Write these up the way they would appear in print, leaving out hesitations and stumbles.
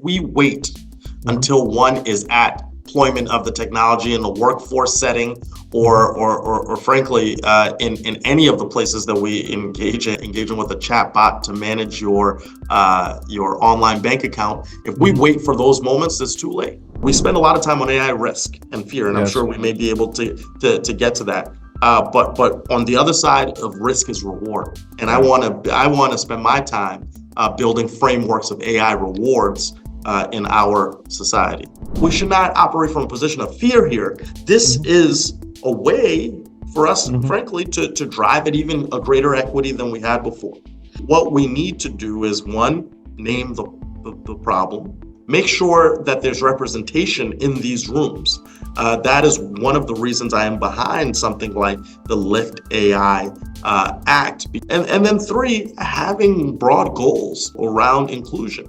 we wait until one is at deployment of the technology in the workforce setting, or frankly, in any of the places that we engaging with a chat bot to manage your online bank account, if we wait for those moments, it's too late. We spend a lot of time on AI risk and fear, and I'm sure we may be able to get to that. But on the other side of risk is reward, and I want to spend my time building frameworks of AI rewards in our society. We should not operate from a position of fear here. This is a way for us, frankly, to drive at even a greater equity than we had before. What we need to do is, one, name the problem, make sure that there's representation in these rooms. That is one of the reasons I am behind something like the Lift AI Act. And then three, having broad goals around inclusion.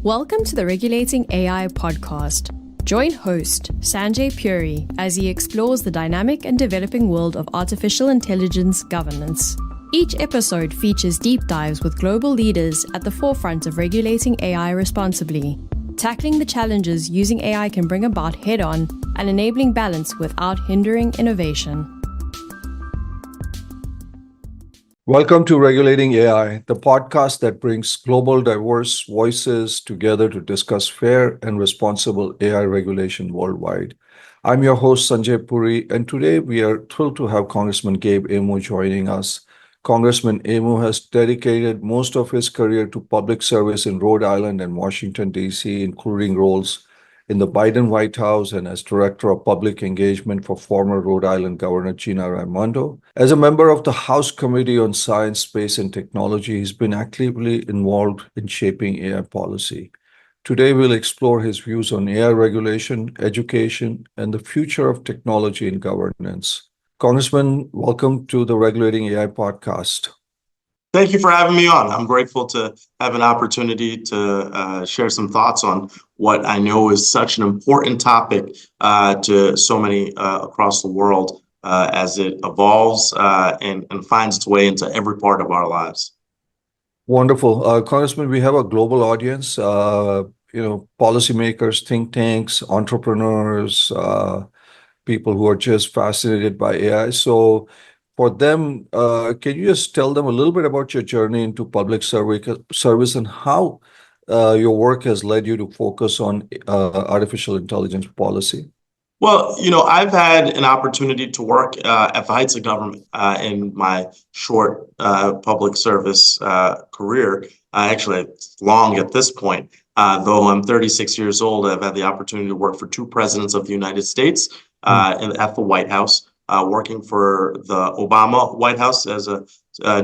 Welcome to the Regulating AI Podcast. Join host Sanjay Puri as he explores the dynamic and developing world of artificial intelligence governance. Each episode features deep dives with global leaders at the forefront of regulating AI responsibly, tackling the challenges using AI can bring about head-on and enabling balance without hindering innovation. Welcome to Regulating AI, the podcast that brings global diverse voices together to discuss fair and responsible AI regulation worldwide. I'm your host, Sanjay Puri, and today we are thrilled to have Congressman Gabe Amo joining us. Congressman Amo has dedicated most of his career to public service in Rhode Island and Washington, D.C., including roles in the Biden White House and as Director of Public Engagement for former Rhode Island Governor Gina Raimondo. As a member of the House Committee on Science, Space, and Technology, he's been actively involved in shaping AI policy. Today, we'll explore his views on AI regulation, education, and the future of technology and governance. Congressman, welcome to the Regulating AI Podcast. Thank you for having me on. I'm grateful to have an opportunity to share some thoughts on what I know is such an important topic to so many across the world as it evolves and finds its way into every part of our lives. Wonderful. Congressman, we have a global audience, policymakers, think tanks, entrepreneurs, people who are just fascinated by AI. So for them, can you just tell them a little bit about your journey into public service and how your work has led you to focus on artificial intelligence policy? Well, I've had an opportunity to work at the heights of government in my short public service career. Actually, it's long at this point. Though I'm 36 years old, I've had the opportunity to work for two presidents of the United States at the White House. Working for the Obama White House as a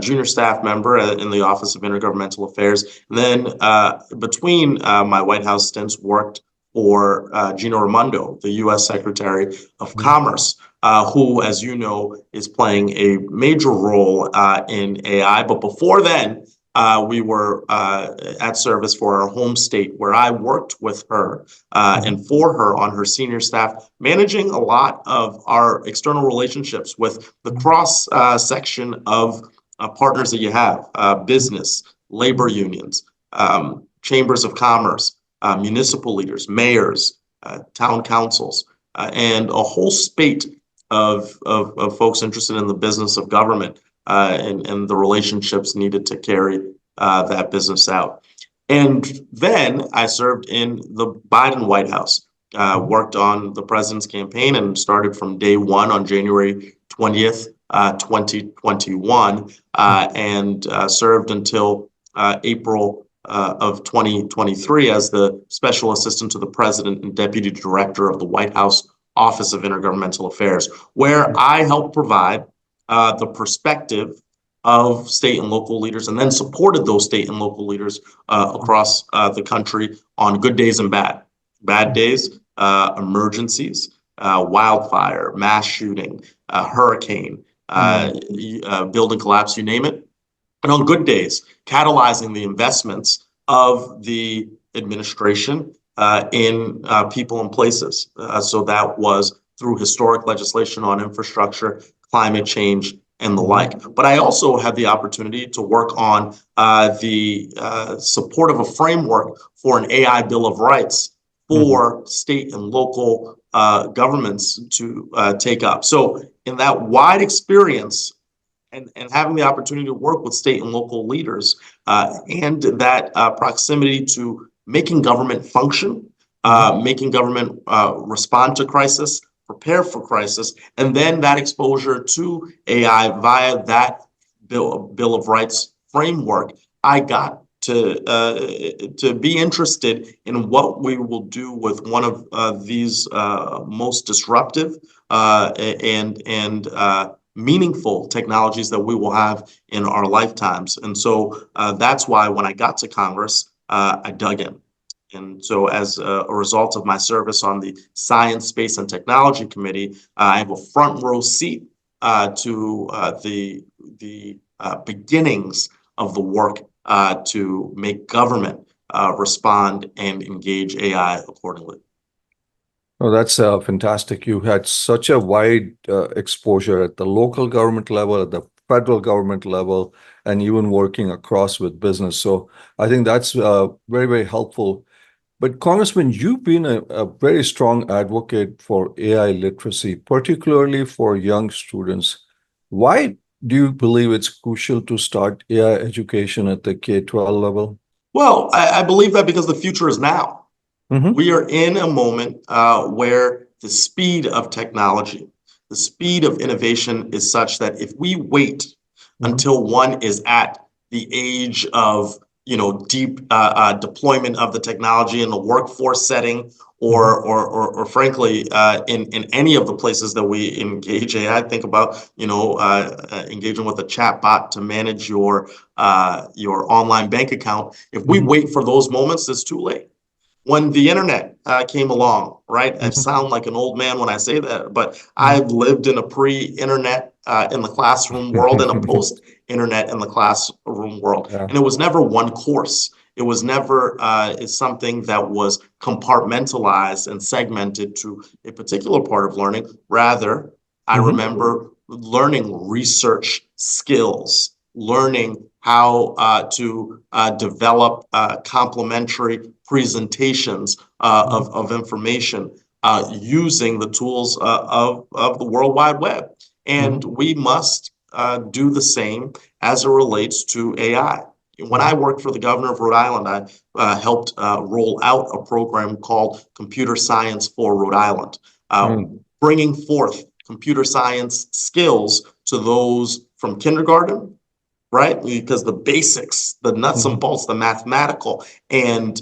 junior staff member in the Office of Intergovernmental Affairs. And then between my White House stints, worked for Gina Raimondo, the U.S. Secretary of Commerce, who, as you know, is playing a major role in AI. But before then, we were at service for our home state, where I worked with her and for her on her senior staff, managing a lot of our external relationships with the cross section of partners that you have, business, labor unions, chambers of commerce, municipal leaders, mayors, town councils, and a whole spate of folks interested in the business of government. And the relationships needed to carry that business out. And then I served in the Biden White House, worked on the president's campaign and started from day one on January 20th, 2021, and served until April of 2023 as the Special Assistant to the President and Deputy Director of the White House Office of Intergovernmental Affairs, where I helped provide the perspective of state and local leaders, and then supported those state and local leaders across the country on good days and bad days, emergencies, wildfire, mass shooting, hurricane, building collapse, you name it. And on good days, catalyzing the investments of the administration in people and places. So that was through historic legislation on infrastructure, climate change, and the like. But I also had the opportunity to work on the support of a framework for an AI Bill of Rights for state and local governments to take up. So in that wide experience and having the opportunity to work with state and local leaders and that proximity to making government function, making government respond to crisis, prepare for crisis, and then that exposure to AI via that Bill of Rights framework, I got to be interested in what we will do with one of these most disruptive and meaningful technologies that we will have in our lifetimes. And so that's why when I got to Congress, I dug in. And so as a result of my service on the Science, Space, and Technology Committee, I have a front row seat to the beginnings of the work to make government respond and engage AI accordingly. Oh, that's fantastic. You had such a wide exposure at the local government level, at the federal government level, and even working across with business. So I think that's very, very helpful. But Congressman, you've been a very strong advocate for AI literacy, particularly for young students. Why do you believe it's crucial to start AI education at the K-12 level? Well, I believe that because the future is now. We are in a moment where the speed of technology, the speed of innovation is such that if we wait until one is at the age of deep deployment of the technology in the workforce setting, or frankly, in any of the places that we engage AI, think about engaging with a chat bot to manage your online bank account. If we wait for those moments, it's too late. When the internet came along, right? I sound like an old man when I say that, but I've lived in a pre-internet in the classroom world and a post-internet in the classroom world. Yeah. And it was never one course. It was never something that was compartmentalized and segmented to a particular part of learning. Rather, I remember learning research skills, learning how to develop complementary presentations of information using the tools of the World Wide Web. And we must do the same as it relates to AI. When I worked for the governor of Rhode Island, I helped roll out a program called Computer Science for Rhode Island, bringing forth computer science skills to those from kindergarten, right? Because the basics, the nuts and bolts, the mathematical and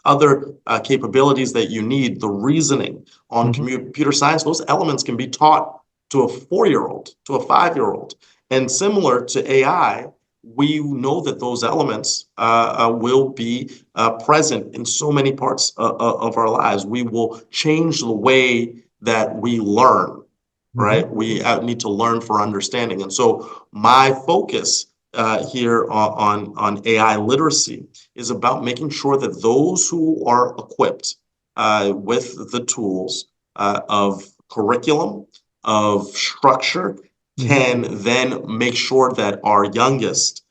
other capabilities that you need, the reasoning on computer science, those elements can be taught to a 4-year-old, to a 5-year-old. And similar to AI, we know that those elements will be present in so many parts of our lives. We will change the way that we learn. Right? We need to learn for understanding. And so my focus here on AI literacy is about making sure that those who are equipped with the tools of curriculum, of structure, can then make sure that our youngest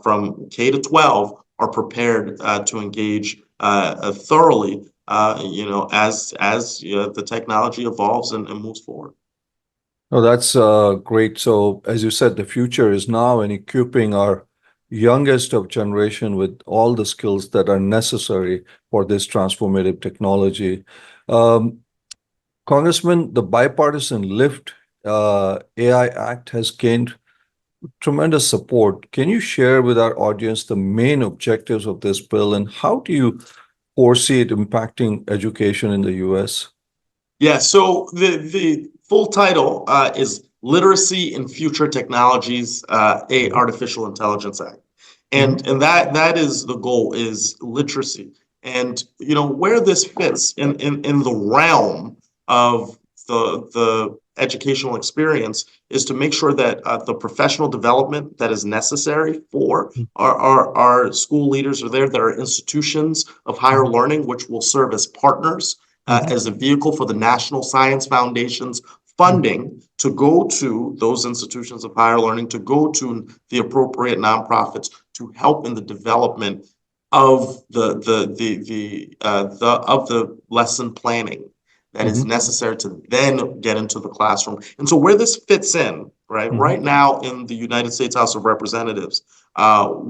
from K to 12 are prepared to engage thoroughly, as the technology evolves and moves forward. Oh, that's great. So, as you said, the future is now, and equipping our youngest of generation with all the skills that are necessary for this transformative technology. Congressman, the bipartisan LIFT AI Act has gained tremendous support. Can you share with our audience the main objectives of this bill, and how do you foresee it impacting education in the U.S.? Yeah, so the full title is Literacy in Future Technologies, Artificial Intelligence Act. And that is the goal, is literacy. And where this fits in the realm of the educational experience is to make sure that the professional development that is necessary for our school leaders are there. There are institutions of higher learning which will serve as partners, as a vehicle for the National Science Foundation's funding to go to those institutions of higher learning, to go to the appropriate nonprofits to help in the development of the lesson planning that is necessary to then get into the classroom. And so where this fits in, right now in the United States House of Representatives,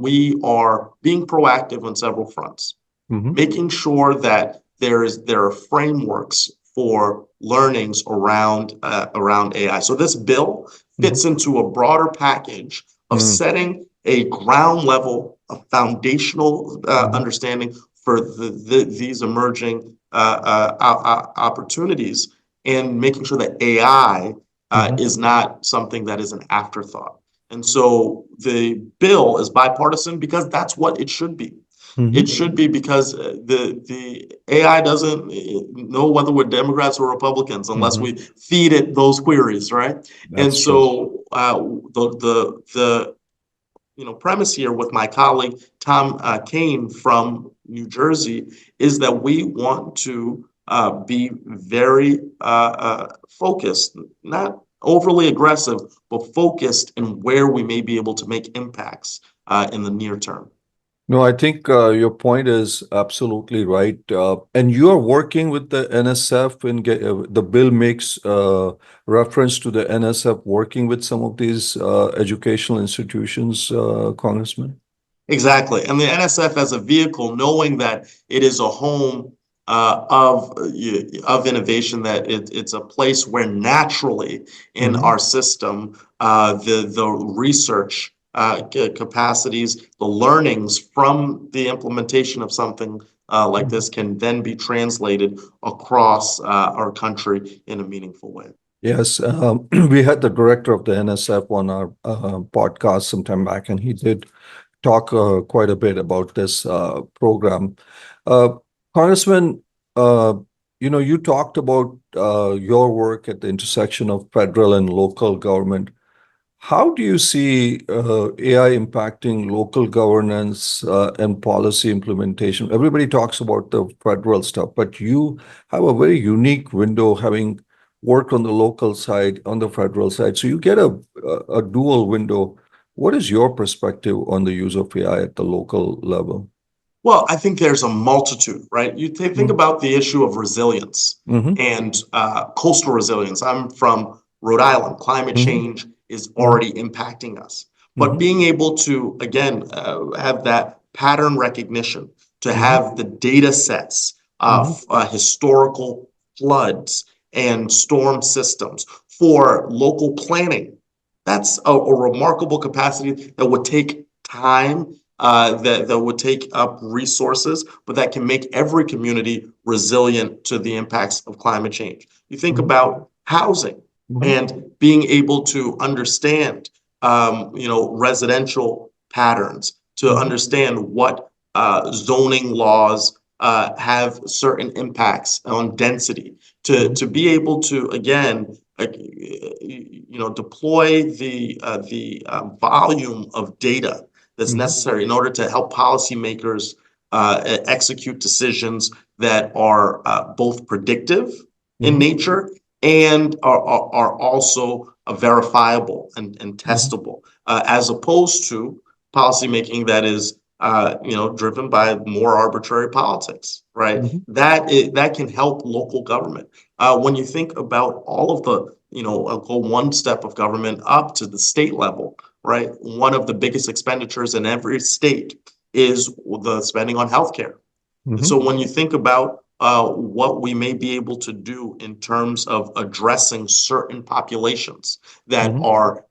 we are being proactive on several fronts, making sure that there are frameworks for learnings around AI. So this bill fits into a broader package of setting a ground level, a foundational understanding for these emerging opportunities, and making sure that AI is not something that is an afterthought. And so the bill is bipartisan because that's what it should be. It should be because the AI doesn't know whether we're Democrats or Republicans unless we feed it those queries, right? And so the premise here with my colleague Tom Kane from New Jersey is that we want to be very focused, not overly aggressive, but focused in where we may be able to make impacts in the near term. No, I think your point is absolutely right. And you are working with the NSF, and the bill makes reference to the NSF working with some of these educational institutions, Congressman. Exactly. And the NSF as a vehicle, knowing that it is a home of innovation, that it's a place where naturally in our system, the research capacities, the learnings from the implementation of something like this can then be translated across our country in a meaningful way. Yes, we had the director of the NSF on our podcast some time back, and he did talk quite a bit about this program. Congressman, you talked about your work at the intersection of federal and local government. How do you see AI impacting local governance and policy implementation? Everybody talks about the federal stuff, but you have a very unique window having worked on the local side, on the federal side. So you get a dual window. What is your perspective on the use of AI at the local level? Well, I think there's a multitude, right? You think about the issue of resilience and coastal resilience. I'm from Rhode Island. Climate change is already impacting us. But being able to, again, have that pattern recognition, to have the data sets of historical floods and storm systems for local planning, that's a remarkable capacity that would take time, that would take up resources, but that can make every community resilient to the impacts of climate change. You think about housing and being able to understand, residential patterns, to understand what zoning laws have certain impacts on density, to be able to, again, deploy the volume of data that's necessary in order to help policymakers execute decisions that are both predictive in nature and are also verifiable and testable, as opposed to policymaking that is driven by more arbitrary politics, right? That can help local government. When you think about all of the, I'll go one step of government up to the state level, right? One of the biggest expenditures in every state is the spending on healthcare. So when you think about what we may be able to do in terms of addressing certain populations that are,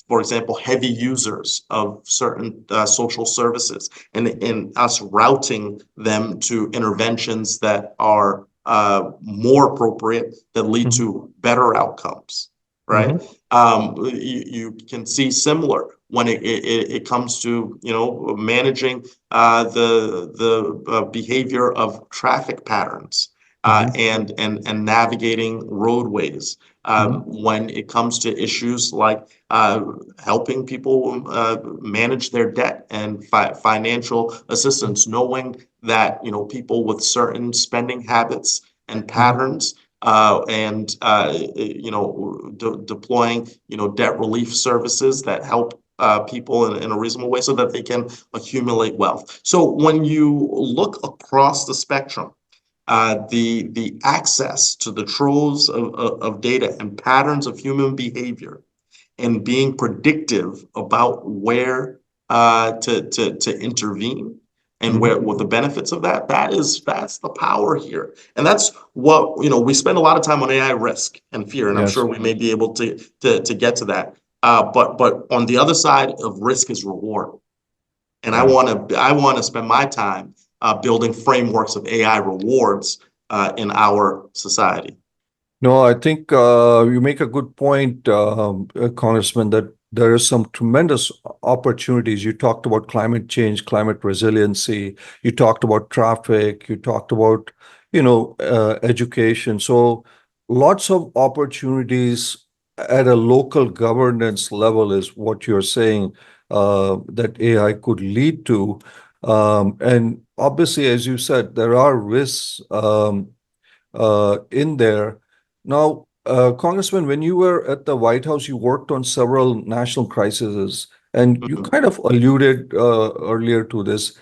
for example, heavy users of certain social services, and us routing them to interventions that are more appropriate, that lead to better outcomes, right? You can see similar when it comes to managing the behavior of traffic patterns and navigating roadways. When it comes to issues like helping people manage their debt and financial assistance, knowing that people with certain spending habits and patterns and deploying debt relief services that help people in a reasonable way so that they can accumulate wealth. So when you look across the spectrum, the access to the troves of data and patterns of human behavior and being predictive about where to intervene and where what the benefits of that's the power here. And that's what we spend a lot of time on AI risk and fear, and I'm Yes. sure we may be able to get to that. But on the other side of risk is reward. And Yeah. I want to spend my time building frameworks of AI rewards in our society. No, I think you make a good point, Congressman, that there are some tremendous opportunities. You talked about climate change, climate resiliency. You talked about traffic. You talked about, education. So lots of opportunities at a local governance level is what you're saying that AI could lead to. And obviously, as you said, there are risks in there. Now, Congressman, when you were at the White House, you worked on several national crises, and you Mhm. kind of alluded earlier to this.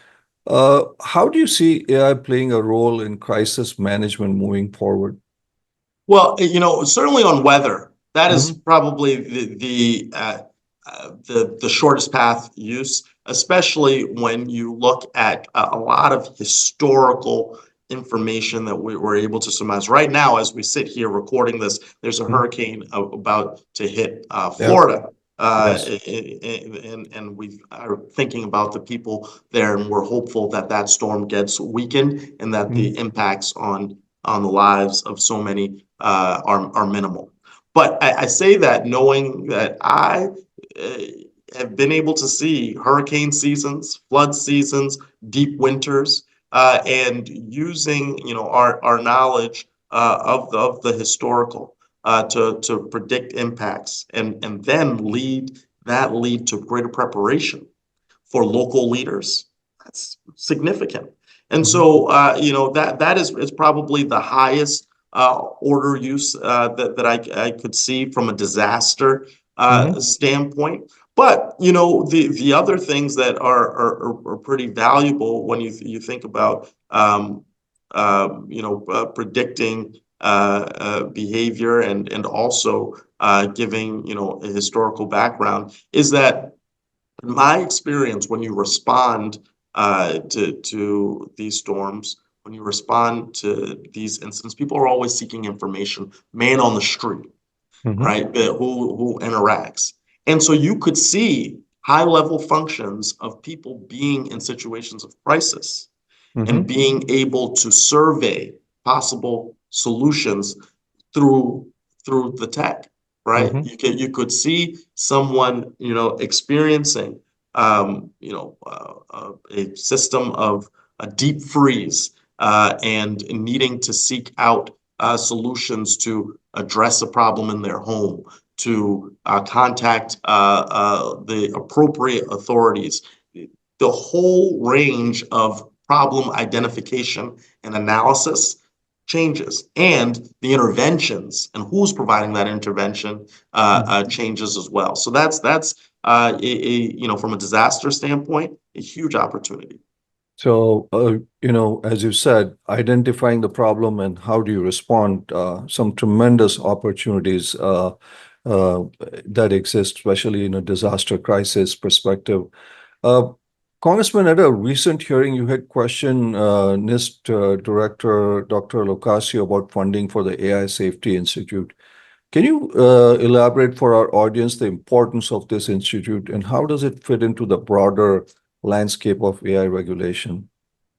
How do you see AI playing a role in crisis management moving forward? Well, certainly on weather, that is Hmm. probably the shortest path use, especially when you look at a lot of historical information that we were able to surmise. Right now, as we sit here recording this, there's a hurricane about to hit Yeah. Florida. Yes. And we are thinking about the people there, and we're hopeful that that storm gets weakened and that the Mhm. impacts on the lives of so many are minimal. But I say that knowing that I uh, have been able to see hurricane seasons, flood seasons, deep winters, and using our knowledge of the historical to predict impacts and then lead to greater preparation for local leaders. That's significant. And Mhm. so, that is probably the highest order use that I could see from a disaster Mhm. standpoint. But the other things that are pretty valuable when you think about predicting behavior and also giving a historical background is that in my experience, when you respond to these storms, when you respond to these incidents, people are always seeking information, man on the street, Mhm. right? Who interacts. And so you could see high level functions of people being in situations of crisis and Mhm. being able to survey possible solutions through the tech, right? Mhm. You could see someone experiencing a system of a deep freeze and needing to seek out solutions to address a problem in their home, to contact the appropriate authorities. The whole range of problem identification and analysis changes, and the interventions and who's providing that intervention Mhm. changes as well. So that's from a disaster standpoint, a huge opportunity. So, as you said, identifying the problem and how do you respond, some tremendous opportunities uh, that exist, especially in a disaster crisis perspective. Uh, Congressman, at a recent hearing, you had questioned NIST Director Dr. Locascio about funding for the AI Safety Institute. Can you elaborate for our audience the importance of this institute and how does it fit into the broader landscape of AI regulation?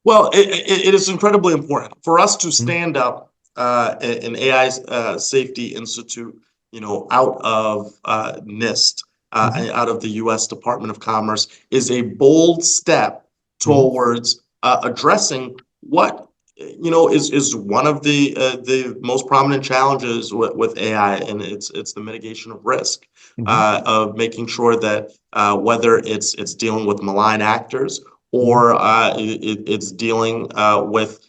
Well, it is incredibly important for us to Mhm. stand up an AI safety institute, out of NIST, Mhm. and out of the U.S. Department of Commerce, is a bold step Mhm. towards addressing what is one of the most prominent challenges with AI, and it's the mitigation of risk, Mhm. of making sure that whether it's dealing with malign actors Mhm. or it's dealing with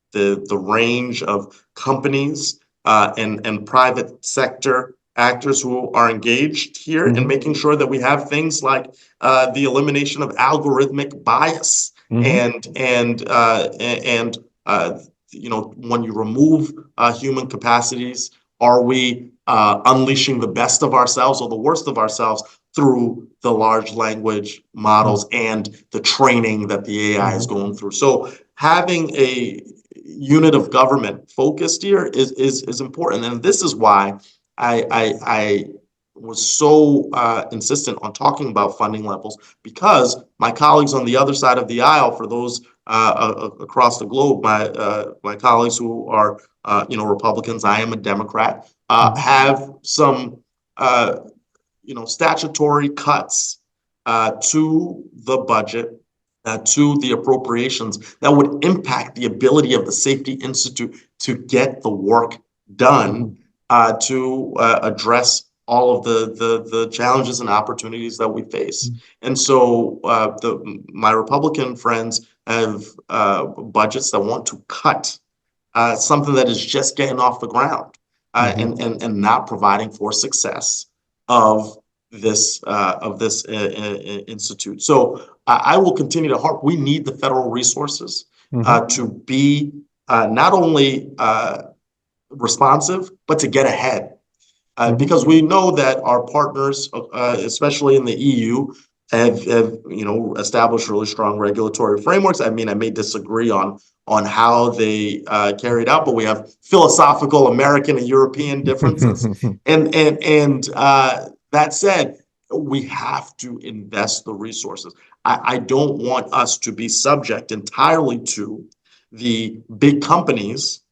the the range of companies and private sector actors who are engaged here, and making sure that we have things like the elimination of algorithmic bias, and when you remove human capacities, are we unleashing the best of ourselves or the worst of ourselves through the large language models and the training that the AI is going through? So having a unit of government focused here is important, and this is why I was so insistent on talking about funding levels, because my colleagues on the other side of the aisle, for those across the globe, my colleagues who are Republicans, I am a Democrat, have some statutory cuts to the budget, to the appropriations, that would impact the ability of the Safety Institute to get the work done, to address all of the challenges and opportunities that we face. And so my Republican friends have budgets that want to cut something that is just getting off the ground, and not providing for success of this institute. So I will continue to harp. We need the federal resources to be not only responsive, but to get ahead. Because we know that our partners, especially in the EU, have established really strong regulatory frameworks. I mean, I may disagree on how they carried out, but we have philosophical American and European differences. And that said, we have to invest the resources. I don't want us to be subject entirely to the big companies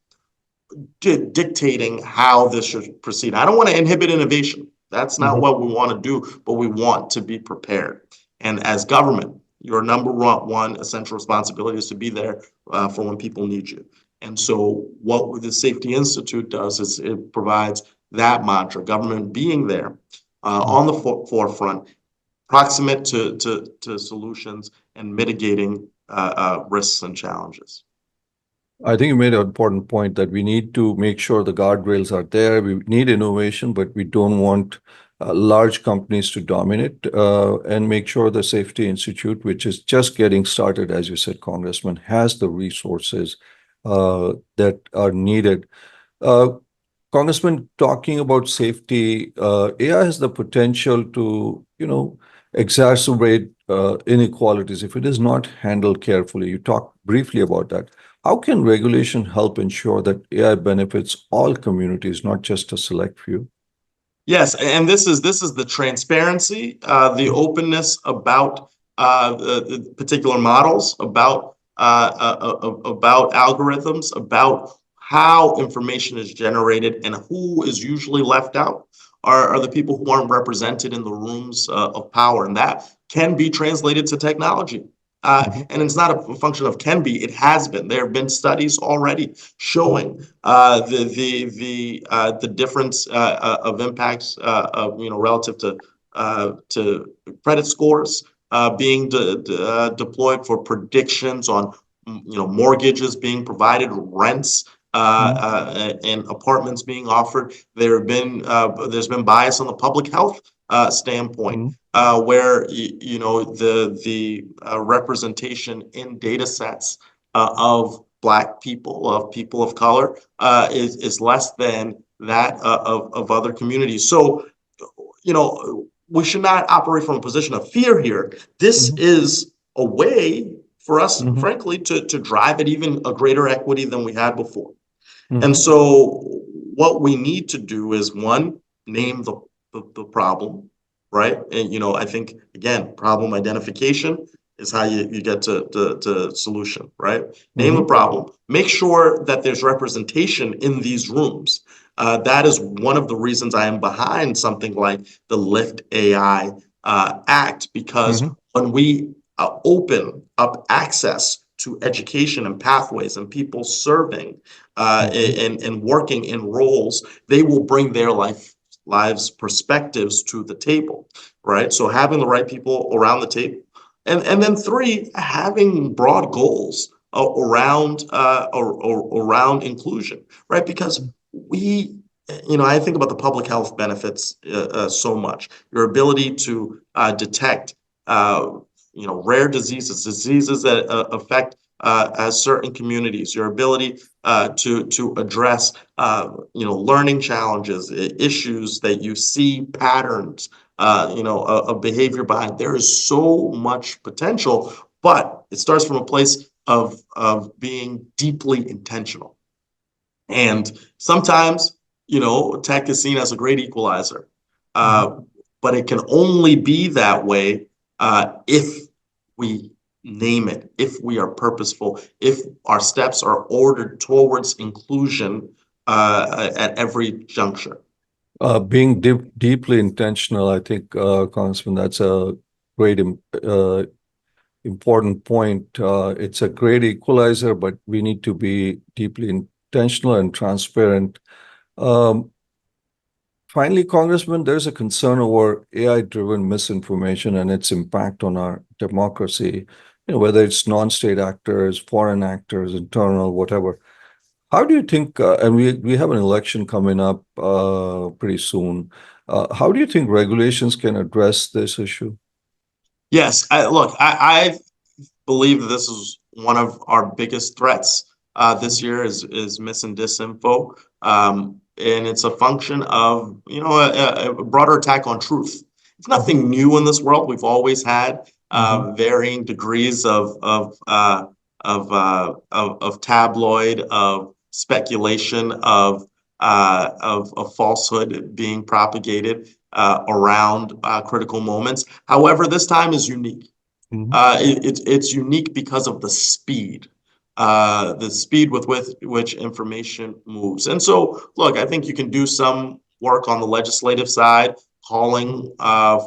dictating how this should proceed. I don't want to inhibit innovation. That's not what we want to do, but we want to be prepared. And as government, your number one essential responsibility is to be there for when people need you. And so what the Safety Institute does is it provides that mantra, government being there on the forefront, proximate to solutions and mitigating risks and challenges. I think you made an important point that we need to make sure the guardrails are there. We need innovation, but we don't want large companies to dominate, and make sure the Safety Institute, which is just getting started, as you said, Congressman, has the resources that are needed. Congressman, talking about safety, AI has the potential to, exacerbate inequalities if it is not handled carefully. You talked briefly about that. How can regulation help ensure that AI benefits all communities, not just a select few? Yes, and this is the transparency, the openness about the particular models, about algorithms, about how information is generated, and who is usually left out are the people who aren't represented in the rooms of power, and that can be translated to technology. And it's not a function of can be; it has been. There have been studies already showing the difference of impacts relative to credit scores being deployed for predictions on mortgages being provided, rents. And apartments being offered. There's been bias on the public health standpoint, where the representation in data sets of Black people, of people of color, is less than that of other communities. So, we should not operate from a position of fear here. This is a way for us, frankly, to drive at even a greater equity than we had before. And so what we need to do is, one, name the problem, right? And, I think, again, problem identification is how you get to solution, right? Name the problem. Make sure that there's representation in these rooms. That is one of the reasons I am behind something like the Lift AI Act, because when we open up access to education and pathways and people serving and working in roles, they will bring their lives perspectives to the table, right? So having the right people around the table. And then three, having broad goals around inclusion, right? Because I think about the public health benefits so much. Your ability to detect, rare diseases that affect certain communities. Your ability to address, learning challenges, issues that you see patterns, of behavior behind. There is so much potential, but it starts from a place of being deeply intentional. And sometimes, tech is seen as a great equalizer, but it can only be that way if we name it, if we are purposeful, if our steps are ordered towards inclusion at every juncture. Being deeply intentional, I think, Congressman, that's a great important point. It's a great equalizer, but we need to be deeply intentional and transparent. Um, Finally, Congressman, there's a concern over AI-driven misinformation and its impact on our democracy, whether it's non-state actors, foreign actors, internal, whatever. How do you think, and we have an election coming up pretty soon, how do you think regulations can address this issue? Yes, I believe that this is one of our biggest threats this year is mis and disinfo. And it's a function of, a broader attack on truth. It's nothing new in this world. We've always had varying degrees of tabloid, of speculation, of falsehood being propagated around critical moments. However, this time is unique. It's unique because of the speed with which information moves. And so, look, I think you can do some work on the legislative side, calling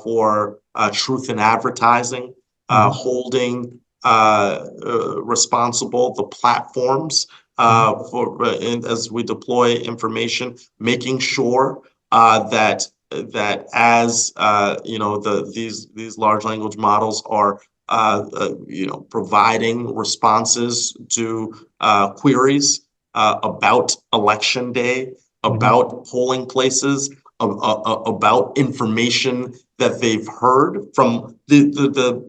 for truth in advertising, holding responsible the platforms as we deploy information, making sure that as these large language models are providing responses to queries about election day, about polling places, about information that they've heard from the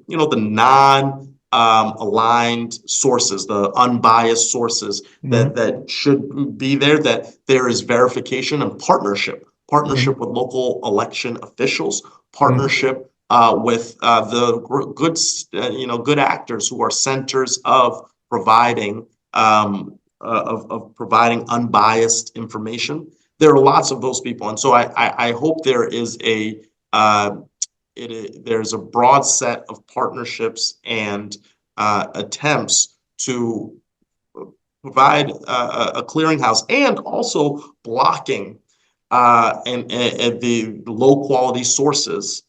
non-aligned sources, the unbiased sources that should be there, that there is verification and partnership with local election officials, partnership with the good actors who are centers of providing unbiased information. There are lots of those people, and so I hope there is there's a broad set of partnerships and attempts to provide a clearinghouse and also blocking and the low quality sources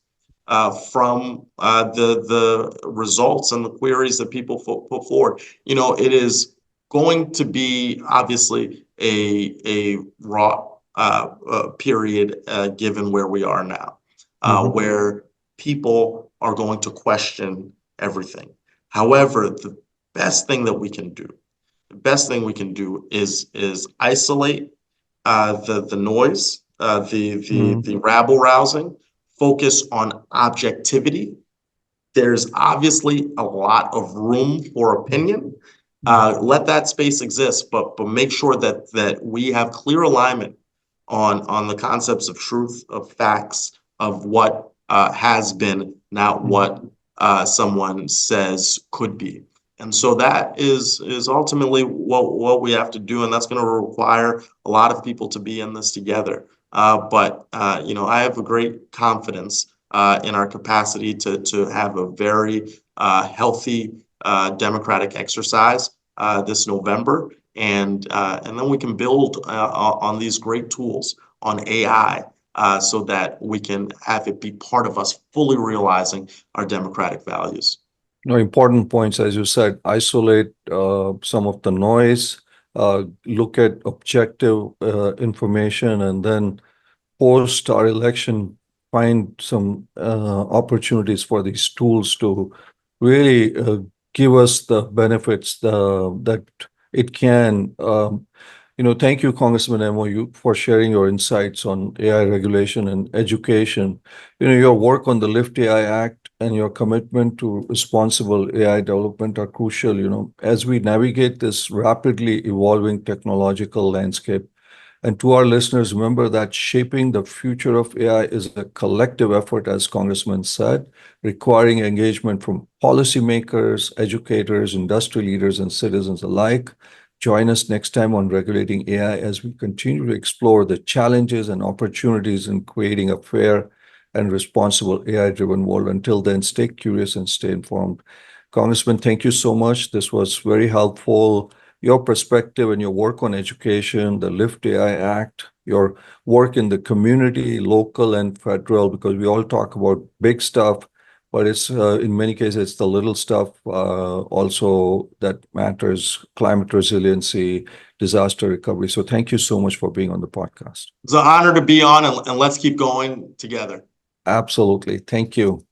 from the results and the queries that people put forward. It is going to be obviously a raw period given where we are now, where people are going to question everything. However, the best thing we can do is isolate the noise, the rabble rousing, focus on objectivity. There's obviously a lot of room for opinion. Let that space exist, but make sure that we have clear alignment on the concepts of truth, of facts, of what has been, not what someone says could be. And so that is ultimately what we have to do, and that's going to require a lot of people to be in this together. But I have a great confidence in our capacity to have a very healthy democratic exercise this November, and then we can build on these great tools on AI so that we can have it be part of us fully realizing our democratic values. Important points, as you said, isolate some of the noise, look at objective information, and then post our election, find some opportunities for these tools to really give us the benefits that it can. Thank you, Congressman Amo, for sharing your insights on AI regulation and education. Your work on the Lift AI Act and your commitment to responsible AI development are crucial, as we navigate this rapidly evolving technological landscape. And to our listeners, remember that shaping the future of AI is a collective effort, as Congressman said, requiring engagement from policymakers, educators, industry leaders, and citizens alike. Join us next time on Regulating AI as we continue to explore the challenges and opportunities in creating a fair and responsible AI-driven world. Until then, stay curious and stay informed. Congressman, thank you so much. This was very helpful. Your perspective and your work on education, the Lift AI Act, your work in the community, local and federal, because we all talk about big stuff, but it's in many cases, it's the little stuff also that matters: climate resiliency, disaster recovery. So thank you so much for being on the podcast. It's an honor to be on, and let's keep going together. Absolutely. Thank you.